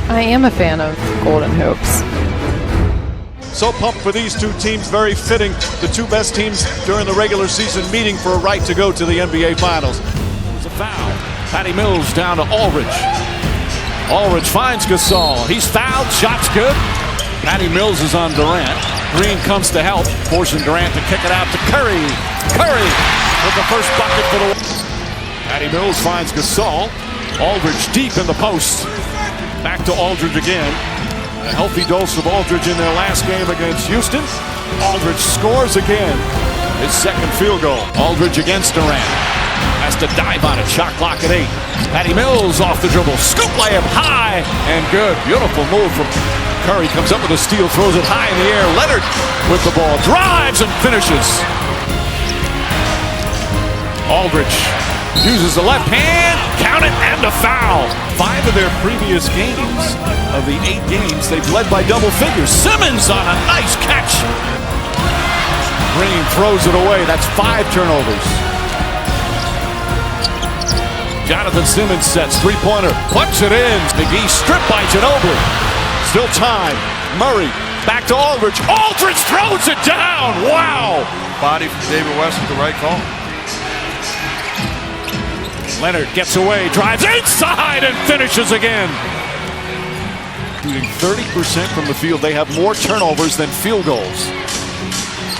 I am a fan of Golden Hoops. So pumped for these two teams, very fitting. The two best teams during the regular season meeting for a right to go to the NBA Finals. It's a foul. Patty Mills down to Aldridge. Aldridge finds Gasol. He's fouled. Shot's good. Patty Mills is on Durant. Green comes to help, forcing Durant to kick it out to Curry. Curry with the first bucket for the... Patty Mills finds Gasol. Aldridge deep in the post. Back to Aldridge again. A healthy dose of Aldridge in their last game against Houston. Aldridge scores again. His second field goal. Aldridge against Durant. Has to dive on it. Shot clock at 8. Patty Mills off the dribble. Scoop layup high and good. Beautiful move from Curry. Comes up with a steal. Throws it high in the air. Leonard with the ball. Drives and finishes. Aldridge uses the left hand. Count it and a foul. 5 of their previous games, of the 8 games, they've led by double figures. Simmons on a nice catch. Green throws it away. That's 5 turnovers. Jonathan Simmons sets three-pointer. Puts it in. McGee stripped by Ginobili. Still time. Murray back to Aldridge. Aldridge throws it down. Wow. Body from David West with the right call. Leonard gets away, drives inside, and finishes again. Shooting 30% from the field. They have more turnovers than field goals.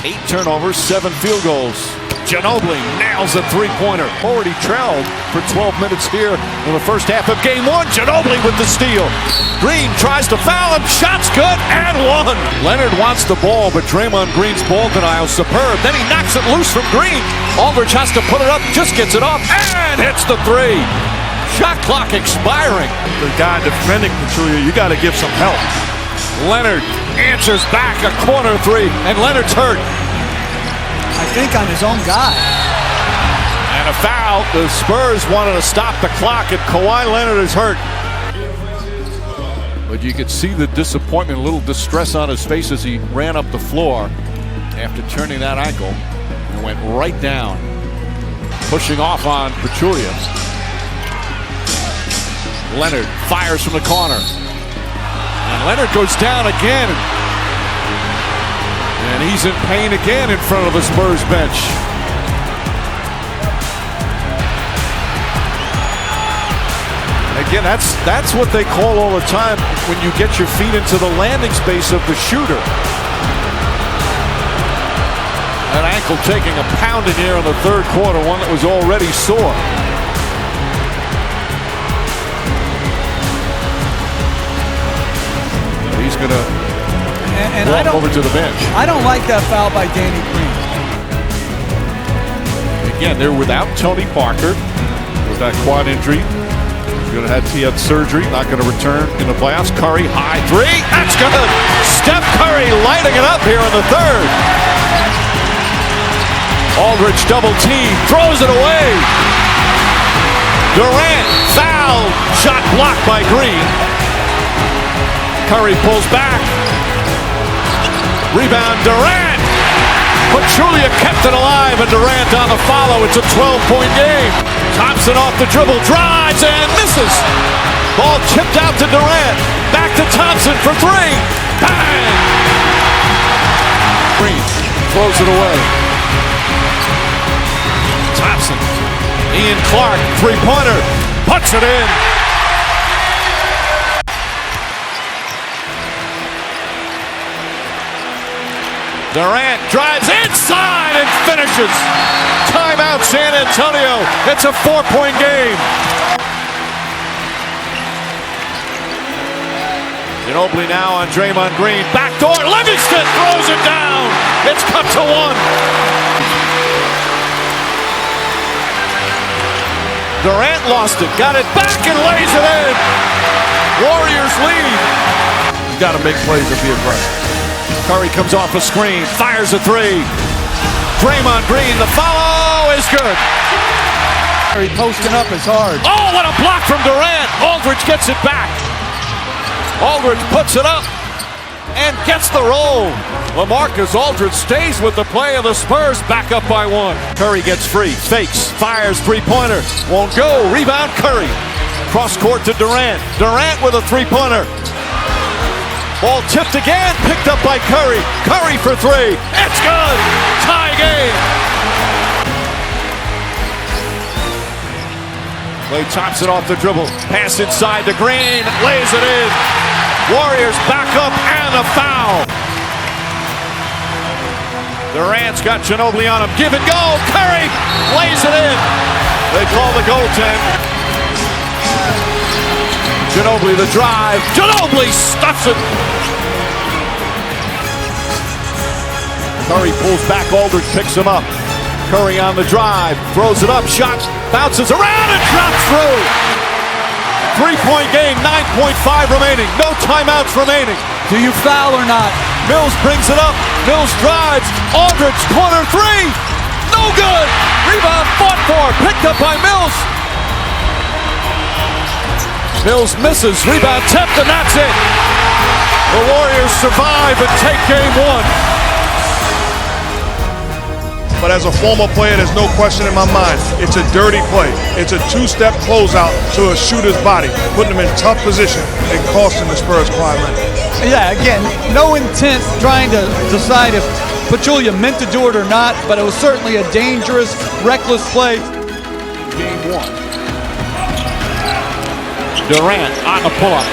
8 turnovers, 7 field goals. Ginobili nails a three-pointer. Already trailed for 12 minutes here in the first half of game 1. Ginobili with the steal. Green tries to foul him. Shot's good and 1. Leonard wants the ball, but Draymond Green's ball denial is superb. Then he knocks it loose from Green. Aldridge has to put it up, just gets it off, and hits the 3. Shot clock expiring. The guy defending Pachulia, you got to give some help. Leonard answers back a corner 3, and Leonard's hurt. I think on his own guy. And a foul. The Spurs wanted to stop the clock, and Kawhi Leonard is hurt. But you could see the disappointment, a little distress on his face as he ran up the floor after turning that ankle and went right down, pushing off on Pachulia. Leonard fires from the corner. And Leonard goes down again. And he's in pain again in front of the Spurs bench. Again, that's what they call all the time when you get your feet into the landing space of the shooter. That ankle taking a pounding here in the third quarter, one that was already sore. He's going to walk over to the bench. I don't like that foul by Danny Green. Again, they're without Tony Parker with that quad injury. He's going to have surgery, not going to return in the playoffs. Curry, high 3. That's good. Steph Curry lighting it up here in the third. Aldridge double team, throws it away. Durant fouled. Shot blocked by Green. Curry pulls back. Rebound, Durant. Pachulia kept it alive, and Durant on the follow. It's a 12-point game. Thompson off the dribble, drives and misses. Ball chipped out to Durant. Back to Thompson for 3. Bang! Green throws it away. Thompson. Ian Clark, three-pointer. Puts it in. Durant drives inside and finishes. Timeout, San Antonio. It's a 4-point game. Ginobili now on Draymond Green. Backdoor. Livingston throws it down. It's cut to 1. Durant lost it. Got it back and lays it in. Warriors lead. You got to make plays and be aggressive. Curry comes off a screen, fires a 3. Draymond Green, the follow is good. Curry posting up is hard. Oh, what a block from Durant. Aldridge gets it back. Aldridge puts it up and gets the roll. LaMarcus Aldridge stays with the play of the Spurs, back up by 1. Curry gets free, fakes, fires, three-pointer. Won't go, rebound Curry. Cross court to Durant. Durant with a three-pointer. Ball tipped again, picked up by Curry. Curry for three. It's good. Tie game. Klay Thompson off the dribble. Pass inside to Green. Lays it in. Warriors back up and a foul. Durant's got Ginobili on him. Give and go. Curry lays it in. They call the goaltend. Ginobili the drive. Ginobili stuffs it. Curry pulls back. Aldridge picks him up. Curry on the drive. Throws it up. Shot. Bounces around and drops through. 3-point game. 9.5 remaining. No timeouts remaining. Do you foul or not? Mills brings it up. Mills drives. Aldridge corner three. No good. Rebound fought for. Picked up by Mills. Mills misses. Rebound tipped, and that's it. The Warriors survive and take game one. But as a former player, there's no question in my mind. It's a dirty play. It's a two-step closeout to a shooter's body, putting him in tough position and costing the Spurs Kawhi Leonard. Yeah, again, no intent trying to decide if Pachulia meant to do it or not, but it was certainly a dangerous, reckless play. Game one. Durant on the pull-up.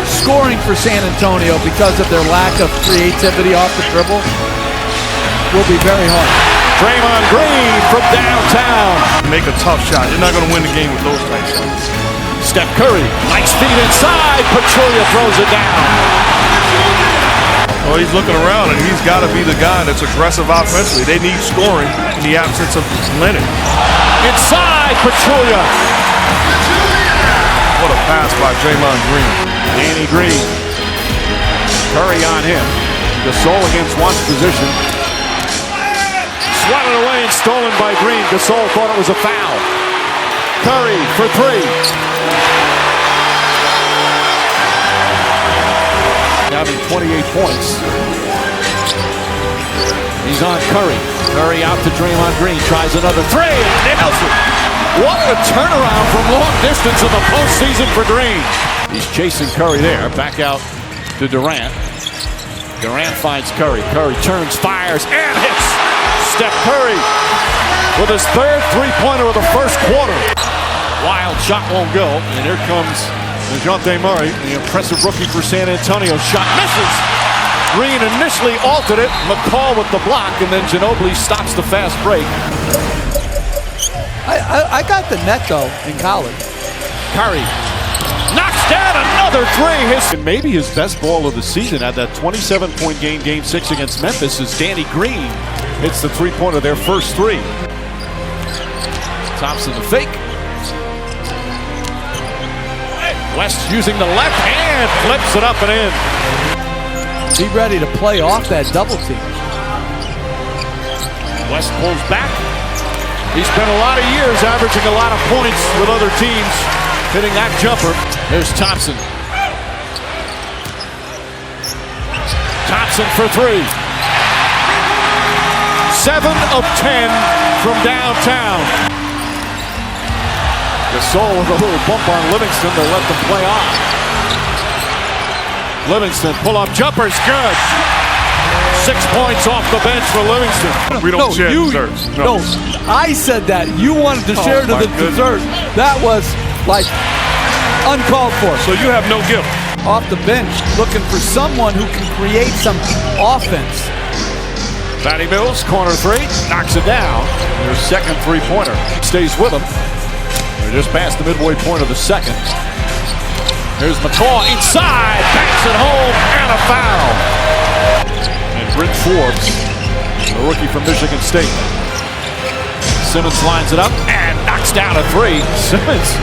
Scoring for San Antonio because of their lack of creativity off the dribble will be very hard. Draymond Green from downtown. Make a tough shot. You're not going to win the game with those types of shots. Steph Curry, nice feed inside. Pachulia throws it down. Well, he's looking around, and he's got to be the guy that's aggressive offensively. They need scoring in the absence of Leonard. Inside, Pachulia. What a pass by Draymond Green. Danny Green. Curry on him. Gasol against one's position. Swatted away and stolen by Green. Gasol thought it was a foul. Curry for three. Having 28 points. He's on Curry. Curry out to Draymond Green. Tries another three. Nails it. What a turnaround from long distance in the postseason for Green. He's chasing Curry there. Back out to Durant. Durant finds Curry. Curry turns, fires, and hits. Steph Curry with his third three-pointer of the first quarter. Wild shot won't go. And here comes DeJounte Murray, the impressive rookie for San Antonio. Shot misses. Green initially altered it. McCall with the block, and then Ginobili stops the fast break. I got the net, though, in college. Curry knocks down another three. Maybe his best ball of the season at that 27-point game, Game 6 against Memphis, is Danny Green. Hits the three-pointer, their first three. Thompson the fake. West using the left hand, flips it up and in. Be ready to play off that double team. West pulls back. He spent a lot of years averaging a lot of points with other teams, hitting that jumper. Here's Thompson. Thompson for three. 7 of 10 from downtown. Gasol with a little bump on Livingston to let them play on. Livingston pull-up jumper's good. 6 points off the bench for Livingston. We don't share desserts. No, I said that. You wanted to share to the dessert. That was like uncalled for. So you have no gift. Off the bench, looking for someone who can create some offense. Patty Mills, corner three, knocks it down. Their second three-pointer. Stays with him. They're just past the midway point of the second. Here's McCaw inside, banks it home, and a foul. And Bryn Forbes, a rookie from Michigan State. Simmons lines it up and knocks down a three. Simmons.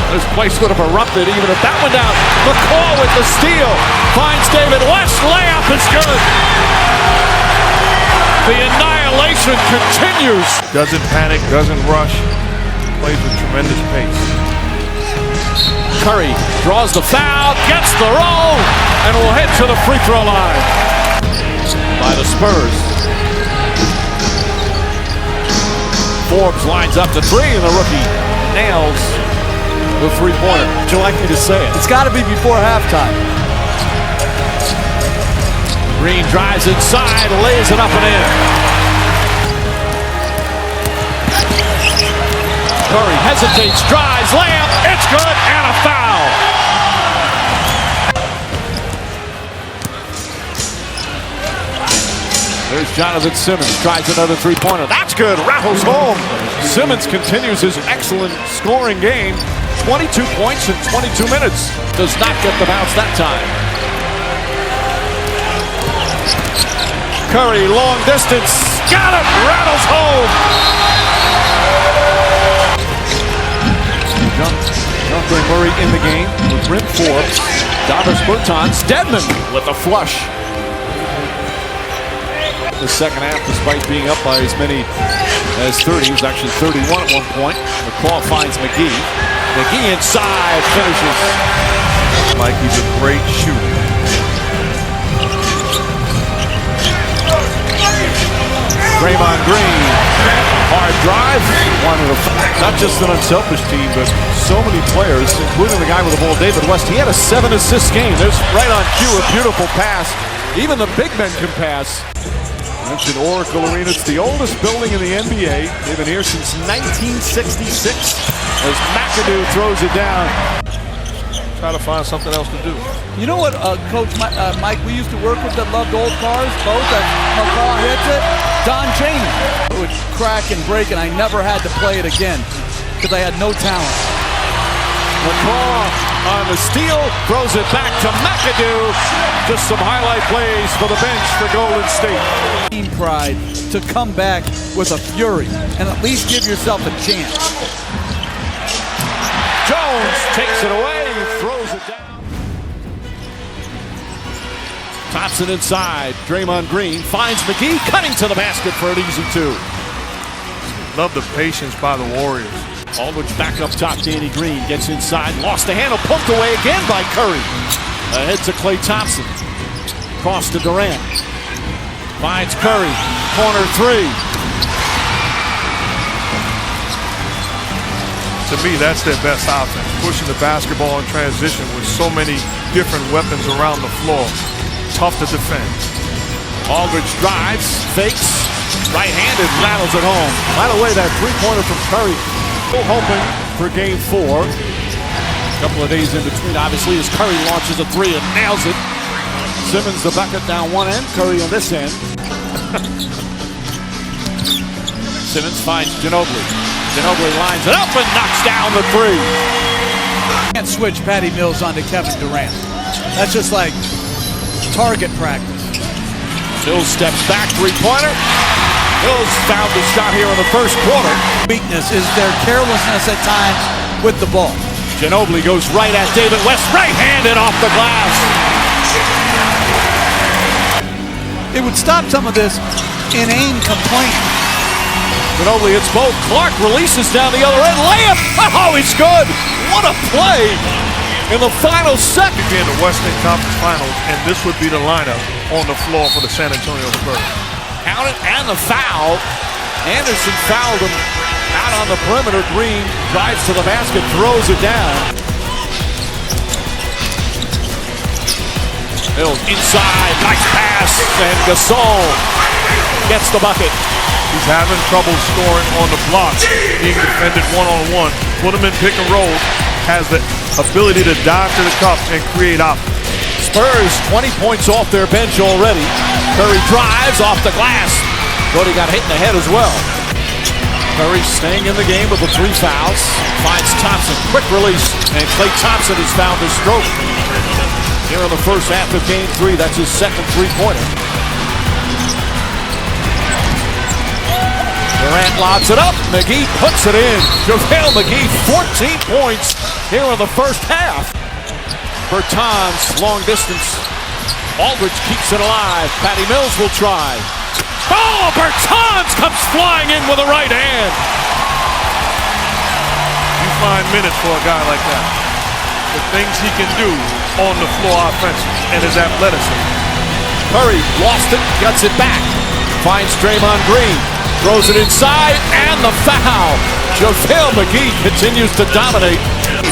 This place would have erupted even if that went down. McCaw with the steal. Finds David West. Layup is good. The annihilation continues. Doesn't panic, doesn't rush. Plays with tremendous pace. Curry draws the foul, gets the roll, and will head to the free throw line by the Spurs. Forbes lines up the three, and the rookie nails the three-pointer. Would you like me to say it? It's got to be before halftime. Green drives inside, lays it up and in. Curry hesitates, drives, layup, it's good, and a foul. There's Jonathan Simmons, tries another three-pointer. That's good, rattles home. Simmons continues his excellent scoring game. 22 points in 22 minutes. Does not get the bounce that time. Curry, long distance, got it, rattles home. Jumper Murray in the game with Brent Forbes, Davis Bertans, Dedmon with a flush. The second half, despite being up by as many as 30, he was actually 31 at one point. McCall finds McGee. McGee inside, finishes. Like he's a great shooter. Draymond Green, hard drive. Not just an unselfish team, but so many players, including the guy with the ball, David West. He had a 7-assist game. There's right on cue a beautiful pass. Even the big men can pass. Mentioned Oracle Arena. It's the oldest building in the NBA. They've been here since 1966. As McAdoo throws it down. Try to find something else to do. You know what, Coach Mike, we used to work with that loved old cars, both that McCaw hits it. Don Chaney. It would crack and break, and I never had to play it again because I had no talent. McCaw on the steal, throws it back to McAdoo. Just some highlight plays for the bench for Golden State. Team pride to come back with a fury and at least give yourself a chance. Jones takes it away, throws it down. Thompson inside, Draymond Green finds McGee, cutting to the basket for an easy two. Love the patience by the Warriors. Aldridge back up top, Danny Green gets inside, lost the handle, poked away again by Curry. Ahead to Klay Thompson, cross to Durant. Finds Curry, corner three. To me, that's their best offense. Pushing the basketball in transition with so many different weapons around the floor. Tough to defend. Aldridge drives, fakes, right-handed, rattles it home. By the way, that three-pointer from Curry, still hoping for game 4. A couple of days in between, obviously, as Curry launches a three and nails it. Simmons the bucket down one end, Curry on this end. Simmons finds Ginobili. Ginobili lines it up and knocks down the three. Can't switch Patty Mills onto Kevin Durant. That's just like target practice. Mills steps back, three-pointer. Mills found the shot here in the first quarter. Weakness is their carelessness at times with the ball. Ginobili goes right at David West, right-handed off the glass. It would stop some of this inane complaint. Ginobili hits both. Clark releases down the other end. Layup! Oh, he's good! What a play in the final second. In the Western Conference Finals, and this would be the lineup on the floor for the San Antonio Spurs. Count it and the foul. Anderson fouled him out on the perimeter. Green drives to the basket, throws it down. Mills inside, nice pass, and Gasol gets the bucket. He's having trouble scoring on the block, being defended one-on-one. Put him in pick and roll, has the ability to dive to the cup and create offense. Spurs 20 points off their bench already. Curry drives off the glass. Cody got hit in the head as well. Curry staying in the game with the 3 fouls. Finds Thompson, quick release, and Klay Thompson has found his stroke. Here in the first half of game 3, that's his second three-pointer. Durant lobs it up. McGee puts it in. JaVale McGee, 14 points here in the first half. Bertans, long distance. Aldridge keeps it alive. Patty Mills will try. Oh, Bertans comes flying in with a right hand. You find minutes for a guy like that. The things he can do on the floor offensively and his athleticism. Curry lost it, gets it back. Finds Draymond Green. Throws it inside, and the foul. JaVale McGee continues to dominate.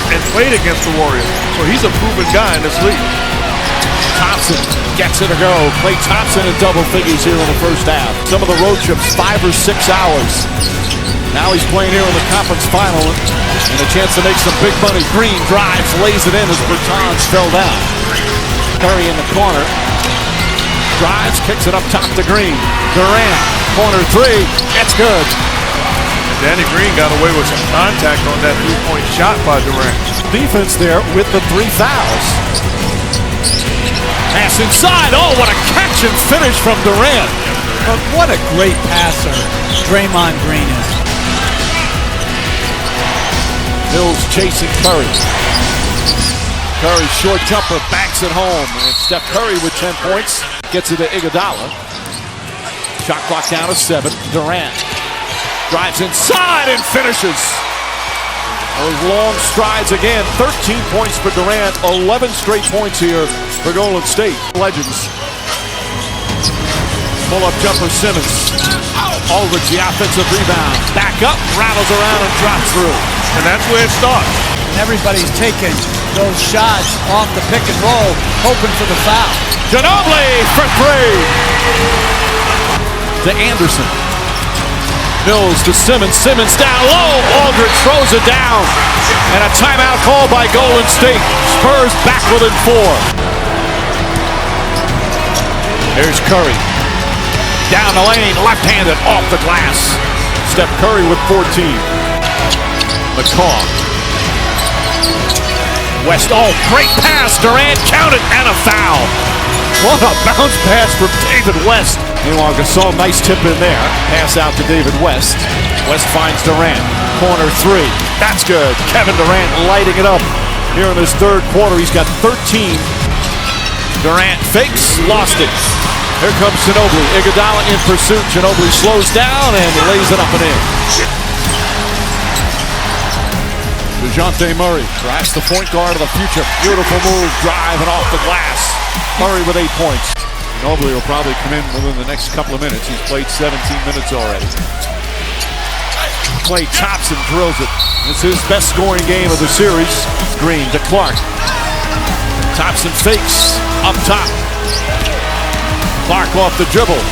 And played against the Warriors, so he's a proven guy in this league. Thompson gets it to go. Klay Thompson in double figures here in the first half. Some of the road trips, 5 or 6 hours. Now he's playing here in the conference final and a chance to make some big money. Green drives, lays it in as Bertans fell down. Curry in the corner. Drives, kicks it up top to Green. Durant, corner three. That's good. And Danny Green got away with some contact on that three-point shot by Durant. Defense there with the 3 fouls. Pass inside. Oh, what a catch and finish from Durant. But what a great passer Draymond Green is. Mills chasing Curry. Curry short jumper, backs it home. And Steph Curry with 10 points. Gets it to Iguodala. Shot clock down to 7. Durant drives inside and finishes. Those long strides again. 13 points for Durant. 11 straight points here for Golden State. Legends. Pull-up jumper Simmons. Aldridge, the offensive rebound. Back up, rattles around and drops through. And that's where it starts. And everybody's taking those shots off the pick and roll, hoping for the foul. Ginobili for 3. To Anderson. Mills to Simmons. Simmons down low. Aldridge throws it down. And a timeout call by Golden State. Spurs back within 4. There's Curry. Down the lane, left-handed, off the glass. Steph Curry with 14. McCaw. West, oh, great pass. Durant counted and a foul. What a bounce pass from David West. Meanwhile, Gasol, nice tip in there. Pass out to David West. West finds Durant. Corner 3. That's good. Kevin Durant lighting it up here in his third quarter. He's got 13. Durant fakes, lost it. Here comes Ginobili. Iguodala in pursuit. Ginobili slows down and lays it up and in. DeJounte Murray drives the point guard of the future. Beautiful move, drive and off the glass. Murray with 8 points. Ginobili will probably come in within the next couple of minutes. He's played 17 minutes already. Klay Thompson drills it. It's his best scoring game of the series. Green to Clark. Thompson fakes up top. Clark off the dribble.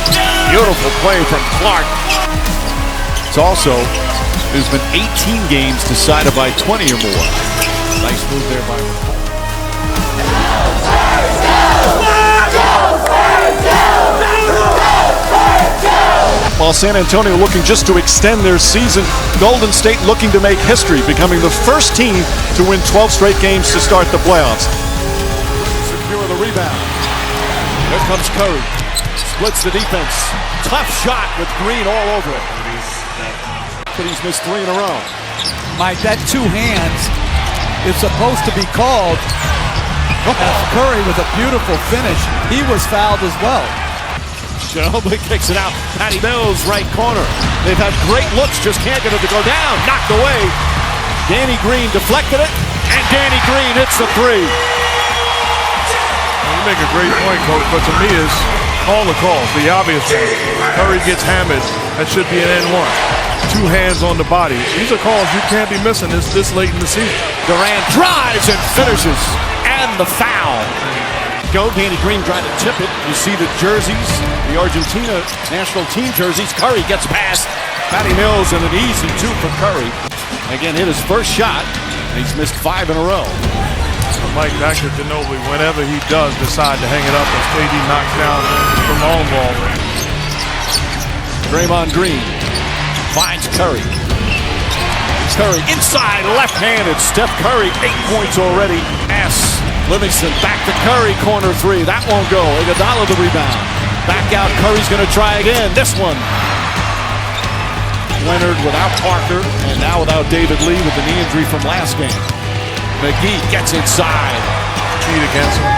Beautiful play from Clark. It's also, there's been 18 games decided by 20 or more. Nice move there by McCaw. While San Antonio looking just to extend their season, Golden State looking to make history, becoming the first team to win 12 straight games to start the playoffs. Secure the rebound. Here comes Curry. Splits the defense. Tough shot with Green all over it. But he's missed 3 in a row. Mike, that 2 hands is supposed to be called. As Curry with a beautiful finish. He was fouled as well. Ginobili kicks it out. Patty Mills, right corner. They've had great looks, just can't get it to go down. Knocked away. Danny Green deflected it, and Danny Green hits the 3. You make a great point, Coach, but to me is call the calls, the obvious one. Curry gets hammered. That should be an N1. 2 hands on the body. These are calls you can't be missing this late in the season. Durant drives and finishes, and the foul. Go, Danny Green trying to tip it. You see the jerseys, the Argentina national team jerseys. Curry gets past Patty Mills, and an easy 2 for Curry. Again, hit his first shot, and he's missed 5 in a row. Mike, back to Ginobili, whenever he does decide to hang it up as KD knocks down the long ball. Draymond Green finds Curry. Curry inside, left-handed. Steph Curry, 8 points already. Livingston back to Curry, corner 3. That won't go. Iguodala the rebound. Back out, Curry's going to try again. This one. Leonard without Parker, and now without David Lee with the knee injury from last game. McGee gets inside. Compete against him.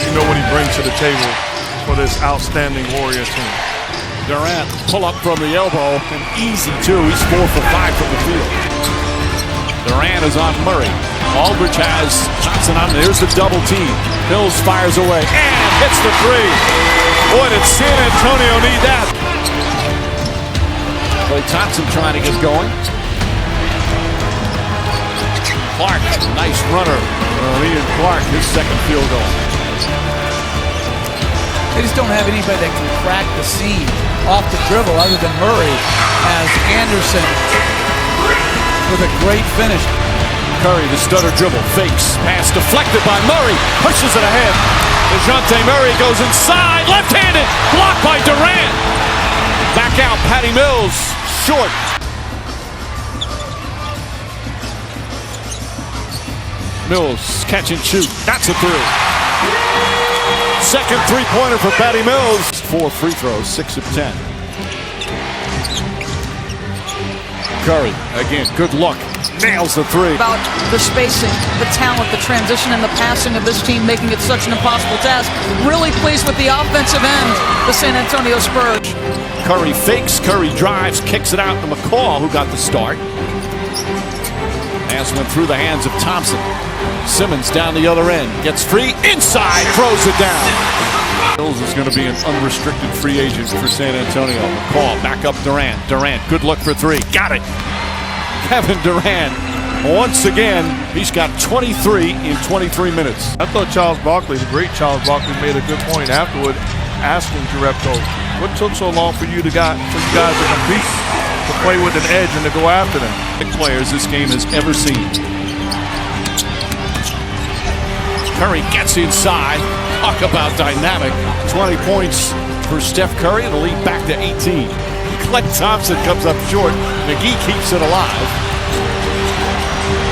You know what he brings to the table for this outstanding Warriors team. Durant pull up from the elbow, an easy 2. He's 4 for 5 from the field. Durant is on Murray. Aldridge has Thompson on. There's the double team. Mills fires away and hits the 3. Boy, did San Antonio need that. Klay Thompson trying to get going. Clark, nice runner. Ian Clark, his second field goal. They just don't have anybody that can crack the seam off the dribble other than Murray, as Anderson with a great finish. Curry, the stutter dribble, fakes, pass deflected by Murray, pushes it ahead. DeJounte Murray goes inside, left-handed, blocked by Durant. Back out, Patty Mills, short. Mills, catch and shoot, that's a three. Second three-pointer for Patty Mills. 4 free throws, 6 of 10. Curry, again, good luck. Nails the three. About the spacing, the talent, the transition, and the passing of this team, making it such an impossible task. Really pleased with the offensive end, the San Antonio Spurs. Curry fakes, Curry drives, kicks it out to McCall, who got the start. Pass went through the hands of Thompson. Simmons down the other end, gets free, inside, throws it down. Mills is going to be an unrestricted free agent for San Antonio. McCall, back up Durant. Durant, good look for three. Got it. Kevin Durant, once again, he's got 23 in 23 minutes. I thought Charles Barkley, the great Charles Barkley, made a good point afterward, asking Jerebko, what took so long for you guys to compete, to play with an edge and to go after them? The players this game has ever seen. Curry gets inside. Talk about dynamic. 20 points for Steph Curry and the lead back to 18. Klay Thompson comes up short. McGee keeps it alive.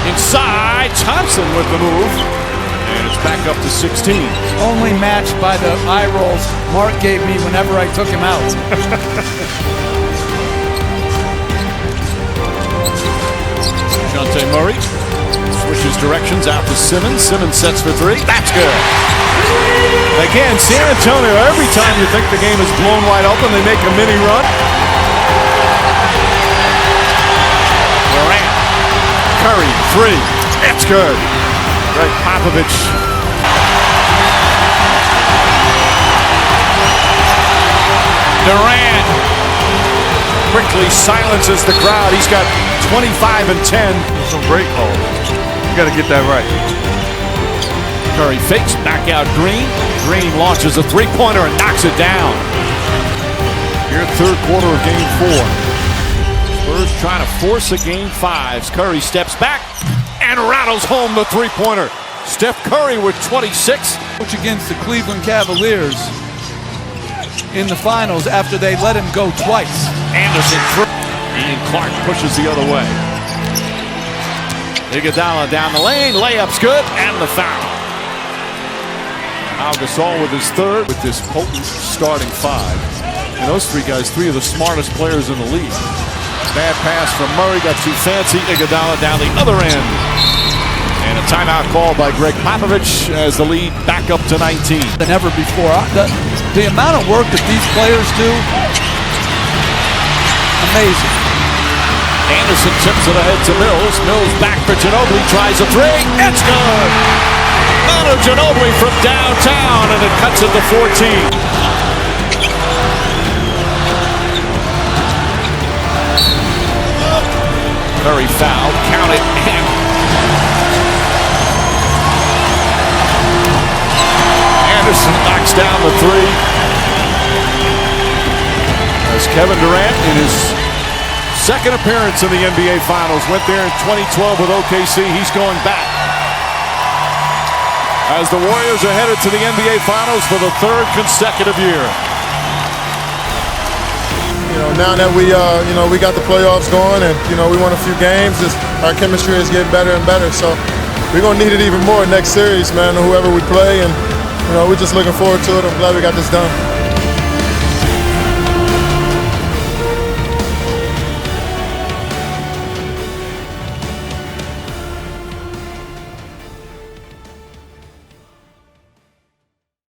Inside, Thompson with the move. And it's back up to 16. Only matched by the eye rolls Mark gave me whenever I took him out. DeJounte Murray switches directions out to Simmons. Simmons sets for three. That's good. Again, San Antonio, every time you think the game is blown wide open, they make a mini run. Durant. Curry, three. That's good. Greg Popovich. Durant quickly silences the crowd. He's got 25 and 10. Some great calls. You got to get that right. Curry fakes, back out Green. Green launches a three-pointer and knocks it down. Here, third quarter of game 4. Spurs trying to force a game 5. Curry steps back and rattles home the three-pointer. Steph Curry with 26. Coach against the Cleveland Cavaliers in the finals after they let him go twice. Anderson through. Ian Clark pushes the other way. Iguodala down the lane. Layup's good. And the foul. Al Gasol with his third with this potent starting 5. And those three guys, 3 of the smartest players in the league. Bad pass from Murray. Got too fancy. Iguodala down the other end. And a timeout call by Greg Popovich as the lead back up to 19. Than ever before. The amount of work that these players do, amazing. Anderson tips it ahead to Mills. Mills back for Ginobili. Tries a three. It's good. Manu Ginobili from downtown, and it cuts it to 14. Very foul. Count it. And Anderson knocks down the three. As Kevin Durant in his second appearance in the NBA Finals. Went there in 2012 with OKC. He's going back. As the Warriors are headed to the NBA Finals for the 3rd consecutive year. Now that we got the playoffs going and, we won a few games, our chemistry is getting better and better. So we're going to need it even more next series, man, whoever we play. And, we're just looking forward to it. I'm glad we got this done.